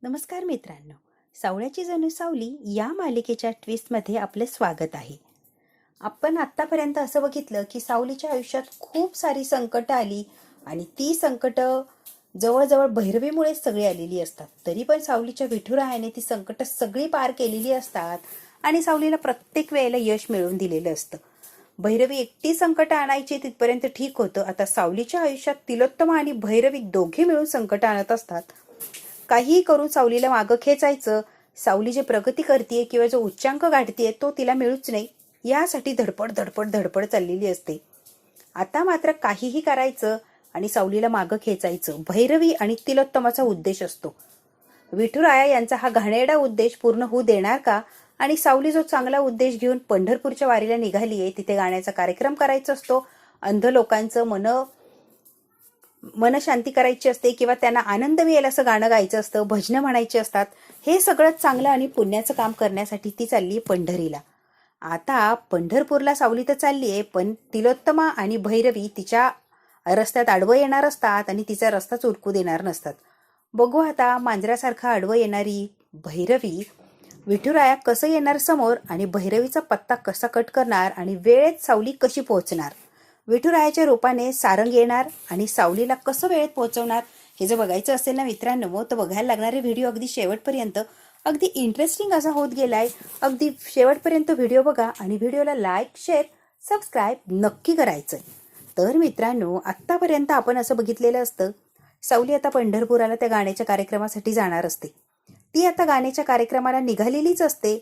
नमस्कार मित्रांनो, सावळ्याची जणू सावली या मालिकेच्या ट्विस्टमध्ये आपले स्वागत आहे. आपण आतापर्यंत असं बघितलं की सावलीच्या आयुष्यात खूप सारी संकटं आली आणि ती संकटं जवळजवळ भैरवीमुळेच सगळी आलेली असतात. तरी पण सावलीच्या विठुरायाने ती संकटं सगळी पार केलेली असतात आणि सावलीला प्रत्येक वेळेला यश मिळवून दिलेलं असतं. भैरवी एकटी संकट आणायची तिथपर्यंत ठीक होतं. आता सावलीच्या आयुष्यात तिलोत्तमा आणि भैरवी दोघे मिळून संकट आणत असतात. काहीही करून सावलीला मागं खेचायचं, सावली जे प्रगती करते किंवा जो उच्चांक गाठतीये तो तिला मिळूच नाही यासाठी धडपड धडपड धडपड चाललेली असते. आता मात्र काहीही करायचं आणि सावलीला मागं खेचायचं भैरवी आणि तिलोत्तमाचा उद्देश असतो. विठुराया यांचा हा घाणेरडा उद्देश पूर्ण होऊ देणार का? आणि सावली जो चांगला उद्देश घेऊन पंढरपूरच्या वारीला निघाली आहे, तिथे गाण्याचा कार्यक्रम करायचा असतो. अंध लोकांचं मनशांती करायची असते किंवा त्यांना आनंद मिळेल असं गाणं गायचं असतं, भजनं म्हणायची असतात. हे सगळं चांगलं आणि पुण्याचं काम करण्यासाठी ती चालली पंढरीला. आता पंढरपूरला सावली तर चालली आहे, पण तिलोत्तमा आणि भैरवी तिच्या रस्त्यात आडवं येणार असतात आणि तिचा रस्ता चुरकू देणार नसतात. बघू आता मांजरासारखा आडवं येणारी भैरवी विठुराया कसं येणार समोर आणि भैरवीचा पत्ता कसा कट करणार आणि वेळेत सावली कशी पोहोचणार. विठुरायाच्या रूपाने सारंग येणार आणि सावलीला कसं वेळेत पोहोचवणार हे जर बघायचं असेल ना मित्रांनो, तर बघायला लागणारे व्हिडिओ अगदी शेवटपर्यंत अगदी इंटरेस्टिंग असा होत गेलाय. अगदी शेवटपर्यंत व्हिडिओ बघा आणि व्हिडिओला लाईक, शेअर, सबस्क्राईब नक्की करायचंय. तर मित्रांनो, आत्तापर्यंत आपण असं बघितलेलं असतं, सावली आता पंढरपुराला त्या गाण्याच्या कार्यक्रमासाठी जाणार असते. ती आता गाण्याच्या कार्यक्रमाला निघालेलीच असते,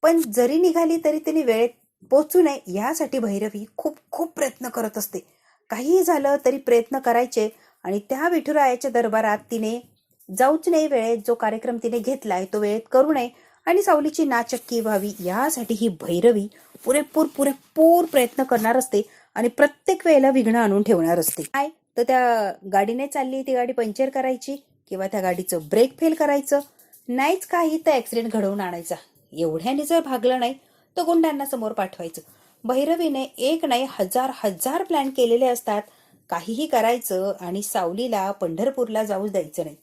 पण जरी निघाली तरी तिने वेळेत पोचू नये यासाठी भैरवी खूप खूप प्रयत्न करत असते. काहीही झालं तरी प्रयत्न करायचे आणि त्या विठुरायाच्या दरबारात तिने जाऊच नाही, वेळेत जो कार्यक्रम तिने घेतलाय तो वेळेत करू नये आणि सावलीची नाचक्की व्हावी यासाठी ही भैरवी पुरेपूर पुरेपूर प्रयत्न करणार असते आणि प्रत्येक वेळेला विघ्न आणून ठेवणार असते. काय तर त्या गाडीने चालली ती गाडी पंक्चर करायची किंवा त्या गाडीचं ब्रेक फेल करायचं, नाहीच काही तर ऍक्सिडेंट घडवून आणायचा. एवढ्याने जर भागलं नाही तर गुंडांना समोर पाठवायचं. भैरवीने एक नाही हजार हजार प्लॅन केलेले असतात. काहीही करायचं आणि सावलीला पंढरपूरला जाऊ द्यायचं नाही.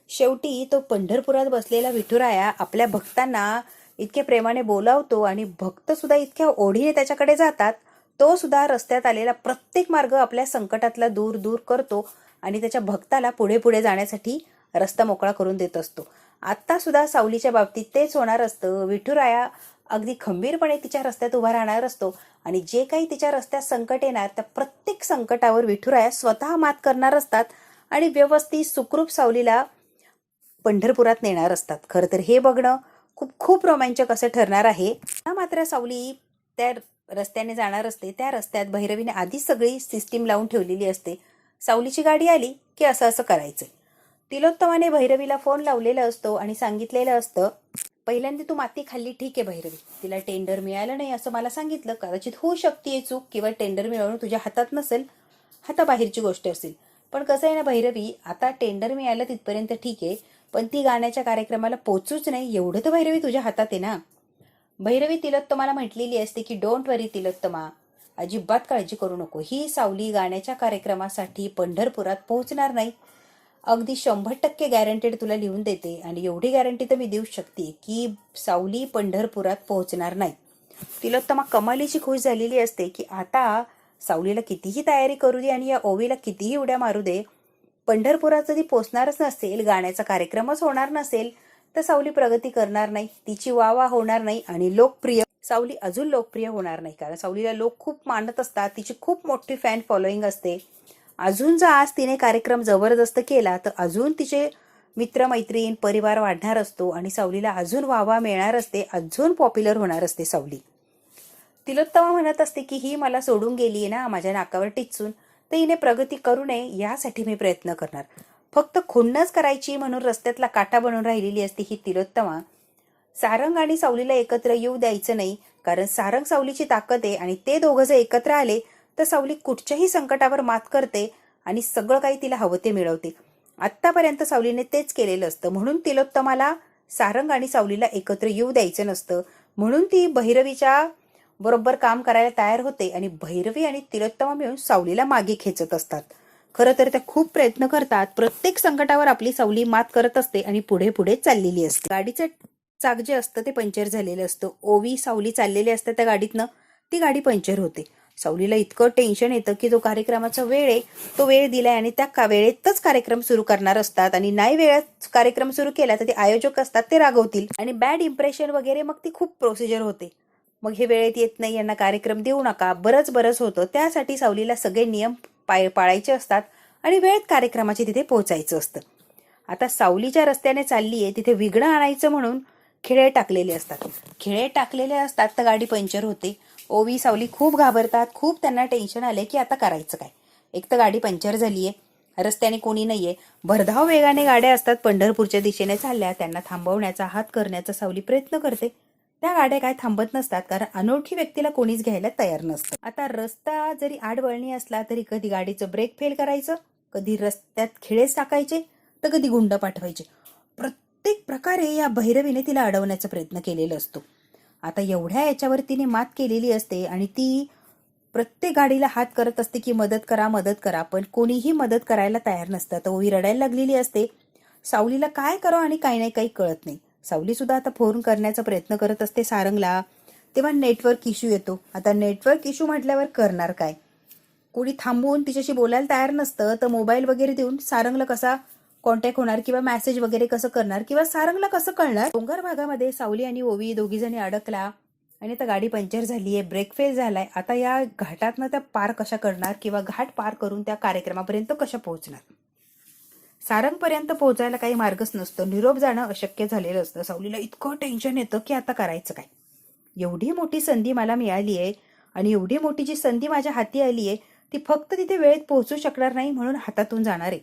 शेवटी तो पंढरपुरात बसलेला विठुराया आपल्या भक्तांना इतक्या प्रेमाने बोलावतो आणि भक्त सुद्धा इतक्या ओढीने त्याच्याकडे जातात. तो सुद्धा रस्त्यात आलेला प्रत्येक मार्ग आपल्या संकटातला दूर दूर करतो आणि त्याच्या भक्ताला पुढे पुढे जाण्यासाठी रस्ता मोकळा करून देत असतो. आता सुद्धा सावलीच्या बाबतीत तेच होणार असतं. विठुराया अगदी खंबीरपणे तिच्या रस्त्यात उभा राहणार असतो आणि जे काही तिच्या रस्त्यात संकट येणार त्या प्रत्येक संकटावर विठुराया स्वतः मात करणार असतात आणि व्यवस्थित सुखरूप सावलीला पंढरपुरात नेणार असतात. खरं तर हे बघणं खूप खूप रोमांचक असं ठरणार आहे. मात्र सावली त्या रस्त्याने जाणार असते. त्या रस्त्यात भैरवीने आधीच सगळी सिस्टीम लावून ठेवलेली असते. सावलीची गाडी आली की असं असं करायचं. तिलोत्तमाने भैरवीला फोन लावलेला असतो आणि सांगितलेलं असतं, पहिल्यांदा तू माती खाल्ली ठीक आहे भैरवी, तिला टेंडर मिळालं नाही असं मला सांगितलं. कदाचित होऊ शकते चूक किंवा टेंडर मिळवणं तुझ्या हातात नसेल, हाताबाहेरची गोष्ट असेल. पण कसं आहे ना भैरवी, आता टेंडर मिळालं तिथपर्यंत ठीक आहे, पण ती गाण्याच्या कार्यक्रमाला पोचूच नाही एवढं तर भैरवी तुझ्या हातात आहे ना. भैरवी तिलोत्तमाला म्हटलेली असते की डोंट वरी तिलोत्तमा, अजिबात काळजी करू नको, ही सावली गाण्याच्या कार्यक्रमासाठी पंढरपुरात पोहोचणार नाही. अगदी 100% गॅरंटेड तुला लिहून देते आणि एवढी गॅरंटी तर मी देऊ शकते की सावली पंढरपुरात पोहोचणार नाही. तिलोत्तमा कमालीची खुश झालेली असते की आता सावलीला कितीही तयारी करू दे आणि या ओवीला कितीही उड्या मारू दे, पंढरपुरात जरी पोचणारच नसेल, गाण्याचा कार्यक्रमच होणार नसेल तर सावली प्रगती करणार नाही, तिची वावा होणार नाही आणि सावली अजून लोकप्रिय होणार नाही. कारण सावलीला लोक खूप मानत असतात, तिची खूप मोठी फॅन फॉलोईंग असते. अजून जर आज तिने कार्यक्रम जबरदस्त केला तर अजून तिचे मित्रमैत्रीण परिवार वाढणार असतो आणि सावलीला अजून वावा मिळणार असते, अजून पॉप्युलर होणार असते सावली. तिलोत्तमा म्हणत असते की ही मला सोडून गेली ना माझ्या नाकावर टिचून, तर हिने प्रगती करू नये यासाठी मी प्रयत्न करणार. फक्त खुन्नच करायची म्हणून रस्त्यातला काटा बनून राहिलेली असते ही तिलोत्तमा. सारंग आणि सावलीला एकत्र येऊ द्यायचं नाही, कारण सारंग सावलीची ताकद आहे आणि ते दोघं जर एकत्र आले तर सावली कुठच्याही संकटावर मात करते आणि सगळं काही तिला हवं ते मिळवते. आत्तापर्यंत सावलीने तेच केलेलं असतं. म्हणून तिलोत्तमाला सारंग आणि सावलीला एकत्र येऊ द्यायचं नसतं. म्हणून ती भैरवीच्या बरोबर काम करायला तयार होते आणि भैरवी आणि तिलोत्तमा मिळून सावलीला मागे खेचत असतात. खरं तर त्या खूप प्रयत्न करतात. प्रत्येक संकटावर आपली सावली मात करत असते आणि पुढे पुढे चाललेली असते. गाडीचं चाक जे असतं ते पंक्चर झालेलं असतं. ओवी सावली चाललेली असते त्या गाडीतनं, ती गाडी पंक्चर होते. सावलीला इतकं टेन्शन येतं की जो कार्यक्रमाचा वेळ आहे तो वेळ दिलाय आणि त्या वेळेतच कार्यक्रम सुरू करणार असतात आणि नाही वेळेत कार्यक्रम सुरू केला तर ते आयोजक असतात ते रागवतील आणि बॅड इम्प्रेशन वगैरे मग ती खूप प्रोसिजर होते. मग हे वेळेत येत नाही, यांना कार्यक्रम देऊ नका, बरंच होतं. त्यासाठी सावलीला सगळे नियम पाळायचे असतात आणि वेळेत कार्यक्रमाचे तिथे पोहोचायचं असतं. आता सावलीच्या रस्त्याने चाललीये, तिथे विघ्न आणायचं म्हणून खिळे टाकलेले असतात तर गाडी पंक्चर होते. ओवी सावली खूप घाबरतात. खूप त्यांना टेन्शन आले की आता करायचं काय. एक तर गाडी पंक्चर झालीये, रस्त्याने कोणी नाहीये, भरधाव वेगाने गाड्या असतात पंढरपूरच्या दिशेने चालल्या. त्यांना थांबवण्याचा, हात करण्याचा सावली प्रयत्न करते. त्या गाड्या काय थांबत नसतात, कारण अनोळखी व्यक्तीला कोणीच घ्यायला तयार नसतं. आता रस्ता जरी आडवळणी असला तरी कधी गाडीचं ब्रेक फेल करायचं, कधी रस्त्यात खिळेच टाकायचे, तर कधी गुंड पाठवायचे. प्रत्येक प्रकारे या भैरवीने तिला अडवण्याचा प्रयत्न केलेला असतो. आता एवढ्या याच्यावर तिने मात केलेली असते आणि ती प्रत्येक गाडीला हात करत असते की मदत करा, पण कोणीही मदत करायला तयार नसतं. तर ओवी रडायला लागलेली असते. सावलीला काय करावं आणि काही कळत नाही. सावली सुद्धा आता फोन करण्याचा प्रयत्न करत असते सारंगला, तेव्हा नेटवर्क इश्यू येतो. आता नेटवर्क इश्यू म्हटल्यावर करणार काय, कोणी थांबवून तिच्याशी बोलायला तयार नसतं, तर मोबाईल वगैरे देऊन सारंगला कसा कॉन्टॅक्ट होणार किंवा मेसेज वगैरे कसं करणार किंवा सारंगला कसं कळणार. डोंगर भागामध्ये सावली आणि ओवी दोघी जणी अडकला आणि आता गाडी पंक्चर झालीये, ब्रेक फेल झालाय. आता या घाटातनं त्या पार कशा करणार किंवा घाट पार करून त्या कार्यक्रमापर्यंत कशा पोहोचणार. सारंगपर्यंत पोहोचायला काही मार्गच नसतो, निरोप जाणं अशक्य झालेलं असतं. सावलीला इतकं टेन्शन येतं की आता करायचं काय. एवढी मोठी संधी मला मिळाली आहे आणि एवढी मोठी जी संधी माझ्या हाती आली आहे ती फक्त तिथे वेळेत पोहोचू शकणार नाही म्हणून हातातून जाणार आहे.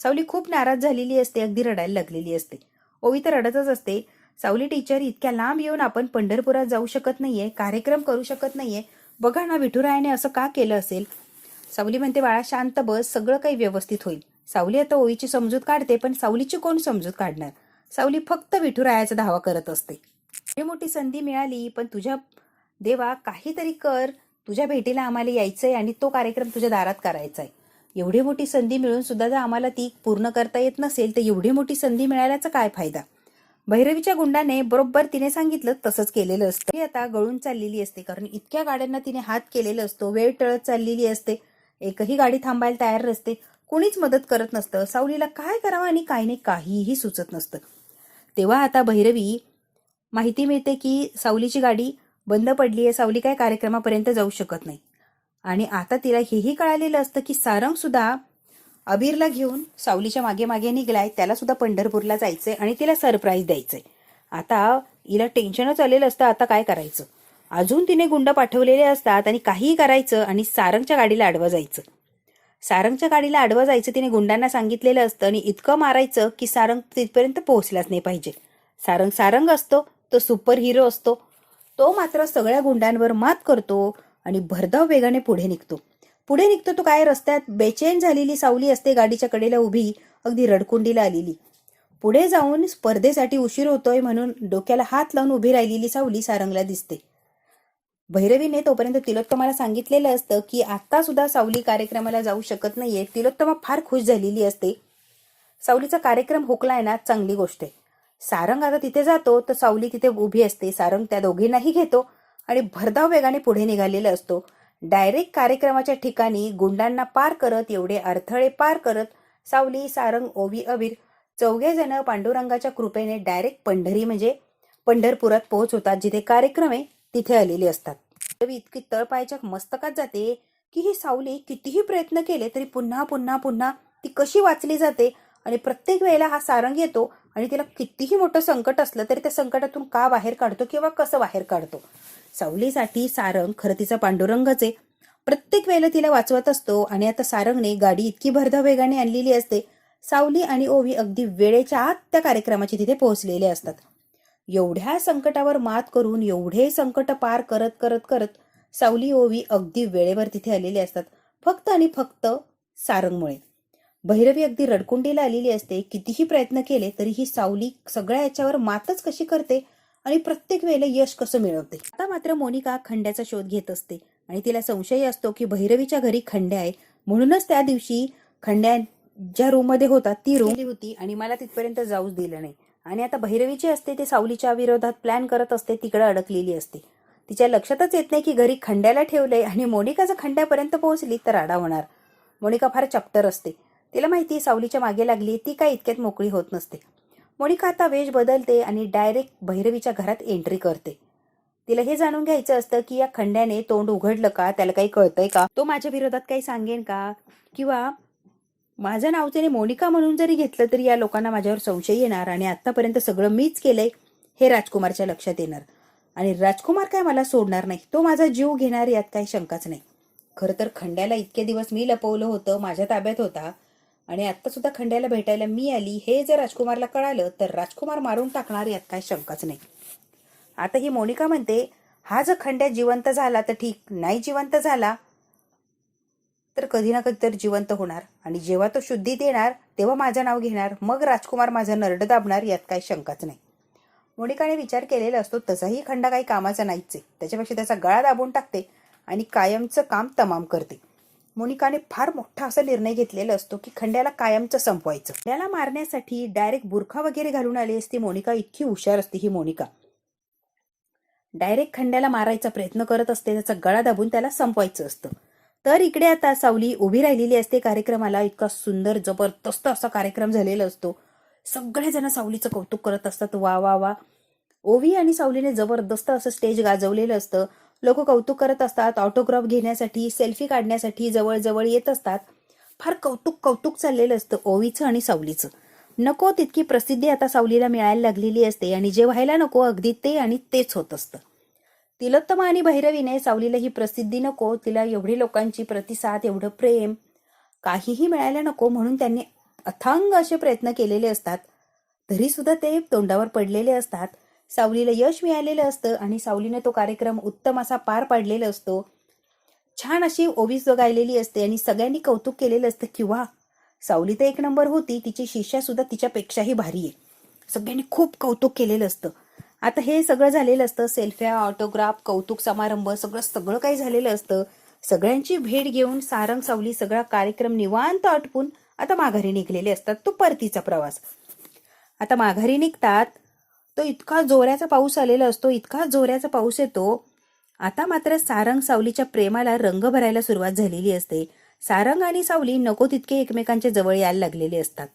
सावली खूप नाराज झालेली असते, अगदी रडायला लागलेली असते. ओवी तर रडतच असते. सावली टीचर, इतक्या लांब येऊन आपण पंढरपुरात जाऊ शकत नाहीये, कार्यक्रम करू शकत नाहीये, बघा ना विठुरायाने असं का केलं असेल. सावली म्हणते, बाळा शांत बस, सगळं काही व्यवस्थित होईल. सावली आता ओवीची समजूत काढते, पण सावलीची कोण समजूत काढणार. सावली फक्त विठुरायाचा धावा करत असते. एवढी मोठी संधी मिळाली, पण तुझ्या देवा काहीतरी कर, तुझ्या भेटीला आम्हाला यायचंय आणि तो कार्यक्रम तुझ्या दारात करायचा आहे. एवढी मोठी संधी मिळून सुद्धा जर आम्हाला ती पूर्ण करता येत नसेल तर एवढी मोठी संधी मिळाल्याचा काय फायदा. भैरवीच्या गुंडाने बरोबर तिने सांगितलं तसंच केलेलं असतं. ती आता गळून चाललेली असते, कारण इतक्या गाड्यांना तिने हात केलेलं असतो. वेळ टळत चाललेली असते, एकही गाडी थांबायला तयार नसते, कोणीच मदत करत नसतं. सावलीला काय करावं आणि काय नाही काहीही सुचत नसतं. तेव्हा आता भैरवी माहिती मिळते की सावलीची गाडी बंद पडली आहे, सावली काय कार्यक्रमापर्यंत जाऊ शकत नाही. आणि आता तिला हेही कळालेलं असतं की सारंग सुद्धा अबीरला घेऊन सावलीच्या मागे मागे निघलाय, त्याला सुद्धा पंढरपूरला जायचंय आणि तिला सरप्राईज द्यायचंय. आता हिला टेन्शनच आलेलं असतं, आता काय करायचं. अजून तिने गुंड पाठवलेले असतात आणि काहीही करायचं आणि सारंगच्या गाडीला आडवं जायचं. तिने गुंडांना सांगितलेलं असतं आणि इतकं मारायचं की सारंग तिथपर्यंत पोहोचलाच नाही पाहिजे. सारंग असतो तो सुपर हिरो असतो, तो मात्र सगळ्या गुंडांवर मात करतो आणि भरधाव वेगाने पुढे निघतो. तो काय, रस्त्यात बेचैन झालेली सावली असते गाडीच्या कडेला उभी, अगदी रडकुंडीला आलेली. पुढे जाऊन स्पर्धेसाठी उशीर होतोय म्हणून डोक्याला हात लावून उभी राहिलेली सावली सारंगला दिसते. भैरवीने तोपर्यंत तिलोत्तमाला सांगितलेलं असतं की आता सुद्धा सावली कार्यक्रमाला जाऊ शकत नाहीये. तिलोत्तमा फार खुश झालेली असते. सावलीचा कार्यक्रम हुकलाय ना, चांगली गोष्ट आहे. सारंग आता तिथे जातो तर सावली तिथे उभी असते. सारंग त्या दोघींनाही घेतो आणि भरधाव वेगाने पुढे निघालेला असतो. डायरेक्ट कार्यक्रमाच्या ठिकाणी गुंडांना पार करत, एवढे अडथळे पार करत सावली, सारंग, ओवी, अबीर चौघे जण पांडुरंगाच्या कृपेने डायरेक्ट पंढरी म्हणजे पंढरपुरात पोहोचवतात, जिथे कार्यक्रम आहे तिथे आलेले असतात. इतकी तळपायाच्या मस्तकात जाते की ही सावली कितीही प्रयत्न केले तरी पुन्हा ती कशी वाचली जाते. आणि प्रत्येक वेळेला हा सारंग येतो आणि तिला कितीही मोठं संकट असलं तरी त्या संकटातून का बाहेर काढतो किंवा कसं बाहेर काढतो. सावलीसाठी सारंग खरं तिचा पांडुरंगच आहे, प्रत्येक वेळेला तिला वाचवत असतो. आणि आता सारंगने गाडी इतकी भरधाव वेगाने आणलेली असते, सावली आणि ओवी अगदी वेळेच्या आत त्या कार्यक्रमाची तिथे पोहोचलेले असतात. एवढ्या संकटावर मात करून, एवढे संकट पार करत करत करत सावली, ओवी अगदी वेळेवर तिथे आलेले असतात, फक्त आणि फक्त सारंगमुळे. भैरवी अगदी रडकुंडीला आलेली असते. कितीही प्रयत्न केले तरी ही सावली सगळ्या याच्यावर मातच कशी करते आणि प्रत्येक वेळेला यश कसं मिळवते. आता मात्र मोनिका खंड्याचा शोध घेत असते आणि तिला संशय असतो की भैरवीच्या घरी खंड्या आहे, म्हणूनच त्या दिवशी खंड्या ज्या रूममध्ये होता ती रूम होती आणि मला तिथपर्यंत जाऊच दिलं नाही. आणि आता भैरवीची असते ते सावलीच्या विरोधात प्लॅन करत असते, तिकडे अडकलेली असते. तिच्या लक्षातच येत नाही की घरी खंड्याला ठेवलंय आणि मोनिका जर खंड्यापर्यंत पोहोचली तर राडा होणार. मोनिका फार चॅप्टर असते, तिला माहिती सावलीच्या मागे लागली, ती काय इतक्यात मोकळी होत नसते. मोनिका आता वेश बदलते आणि डायरेक्ट भैरवीच्या घरात एंट्री करते. तिला हे जाणून घ्यायचं असतं की या खंड्याने तोंड उघडलं का, त्याला काही कळतंय का, तो माझ्या विरोधात काही सांगेन का, किंवा माझं नाव त्याने मोनिका म्हणून जरी घेतलं तरी या लोकांना माझ्यावर संशय येणार आणि आतापर्यंत सगळं मीच केलंय हे राजकुमारच्या लक्षात येणार. आणि राजकुमार काय मला सोडणार नाही, तो माझा जीव घेणार यात काही शंकाच नाही. खरं तर खंड्याला इतके दिवस मी लपवलं होतं, माझ्या ताब्यात होता आणि आता सुद्धा खंड्याला भेटायला मी आली हे जर राजकुमारला कळालं तर राजकुमार मारून टाकणार यात काही शंकाच नाही. आता ही मोनिका म्हणते हा जर खंड्या जिवंत झाला तर ठीक, नाही जिवंत झाला तर कधी ना कधी तर जिवंत होणार आणि जेव्हा तो शुद्धीत येणार तेव्हा माझं नाव घेणार, मग राजकुमार माझं नरड दाबणार यात काही शंकाच नाही. मोनिकाने विचार केलेला असतो तसाही खंडा काही कामाचा नाहीच आहे, त्याच्यापेक्षा त्याचा गळा दाबून टाकते आणि कायमचं काम तमाम करते. मोनिकाने फार मोठा असा निर्णय घेतलेला असतो की खंड्याला कायमचं संपवायचं. खंड्याला मारण्यासाठी डायरेक्ट बुरखा वगैरे घालून आली असती मोनिका, इतकी हुशार असते ही मोनिका. डायरेक्ट खंड्याला मारायचा प्रयत्न करत असते, त्याचा गळा दाबून त्याला संपवायचं असतं. तर इकडे आता सावली उभी राहिलेली असते कार्यक्रमाला. इतका सुंदर जबरदस्त असा कार्यक्रम झालेला असतो. सगळेजण सावलीचं कौतुक करत असतात, वा वा वा. ओवी आणि सावलीने जबरदस्त असं स्टेज गाजवलेलं असतं. लोक कौतुक करत असतात, ऑटोग्राफ घेण्यासाठी, सेल्फी काढण्यासाठी जवळ जवळ येत असतात. फार कौतुक कौतुक चाललेलं असतं ओवीचं आणि सावलीचं. नको तितकी प्रसिद्धी आता सावलीला मिळायला लागलेली असते आणि जे व्हायला नको अगदी ते आणि तेच होत असतं. तिलोत्तमा आणि भैरवीने सावलीला ही प्रसिद्धी नको, तिला एवढी लोकांची प्रतिसाद, एवढं प्रेम काहीही मिळायला नको म्हणून त्यांनी अथांग असे प्रयत्न केलेले असतात. तरी सुद्धा ते तोंडावर पडलेले असतात. सावलीला यश मिळालेलं असतं आणि सावलीने तो कार्यक्रम उत्तम असा पार पाडलेला असतो. छान अशी ओवीस गायलेली असते आणि सगळ्यांनी कौतुक केलेलं असतं की वा, सावली तर एक नंबर होती, तिची शिष्या सुद्धा तिच्यापेक्षाही भारी आहे. सगळ्यांनी खूप कौतुक केलेलं असतं. आता हे सगळं झालेलं असतं, सेल्फ्या, ऑटोग्राफ, कौतुक समारंभ सगळं काही झालेलं असतं. सगळ्यांची भेट घेऊन सारंग सावली सगळा कार्यक्रम निवांत आटपून आता माघारी निघलेले असतात. तो परतीचा प्रवास. आता माघारी निघतात तो इतका जोराचा पाऊस आलेला असतो, इतका जोराचा पाऊस येतो. आता मात्र सारंग सावलीच्या प्रेमाला रंग भरायला सुरुवात झालेली असते. सारंग आणि सावली नको तितके एकमेकांच्या जवळ यायला लागलेले असतात.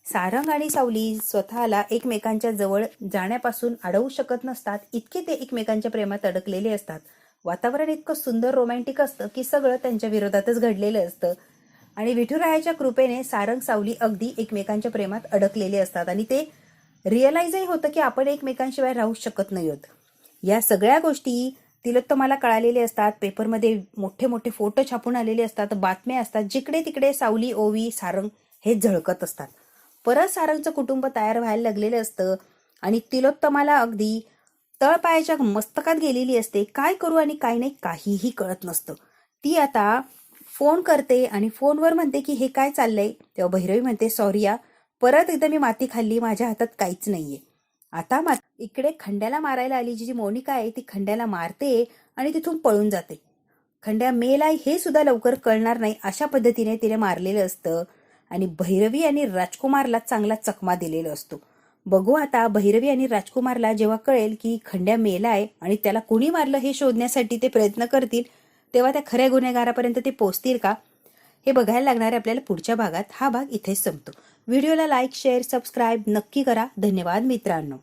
सारंग आणि सावली स्वतःला एकमेकांच्या जवळ जाण्यापासून अडवू शकत नसतात, इतके ते एकमेकांच्या प्रेमात अडकलेले असतात. वातावरण इतकं सुंदर रोमॅन्टिक असतं की सगळं त्यांच्या विरोधातच घडलेलं असतं आणि विठुरायाच्या कृपेने सारंग सावली अगदी एकमेकांच्या प्रेमात अडकलेले असतात आणि ते रिअलाइजही होतं की आपण एकमेकांशिवाय राहू शकत नाही आहोत. या सगळ्या गोष्टी तिलोत्तमाला कळालेले असतात. पेपरमध्ये मोठे मोठे फोटो छापून आलेले असतात, बातम्या असतात. जिकडे तिकडे सावली, ओवी, सारंग हे झळकत असतात. परत सारंगचं कुटुंब तयार व्हायला लागलेलं असतं आणि तिलोत्तमाला अगदी तळपायाच्या मस्तकात गेलेली असते. काय करू आणि काय नाही काहीही कळत नसतं. ती आता फोन करते आणि फोनवर म्हणते की हे काय चाललंय. तेव्हा भैरवी म्हणते सॉरी या, परत एकदा मी माती खाल्ली, माझ्या हातात काहीच नाहीये. आता इकडे खंड्याला मारायला आली जी मोनिका आहे ती खंड्याला मारते आणि तिथून पळून जाते. खंड्या मेलाय हे सुद्धा लवकर कळणार नाही अशा पद्धतीने तिने मारलेलं असतं आणि भैरवी आणि राजकुमारला चांगला चकमा दिलेला असतो. बघू आता भैरवी आणि राजकुमारला जेव्हा कळेल की खंड्या मेलाय आणि त्याला कोणी मारलं हे शोधण्यासाठी ते प्रयत्न करतील, तेव्हा त्या खऱ्या गुन्हेगारापर्यंत ते पोहोचतील का हे बघायला लागणार आहे आपल्याला पुढच्या भागात. हा भाग इथेच संपतो. व्हिडिओला लाईक, शेअर, सबस्क्राईब नक्की करा. धन्यवाद मित्रांनो.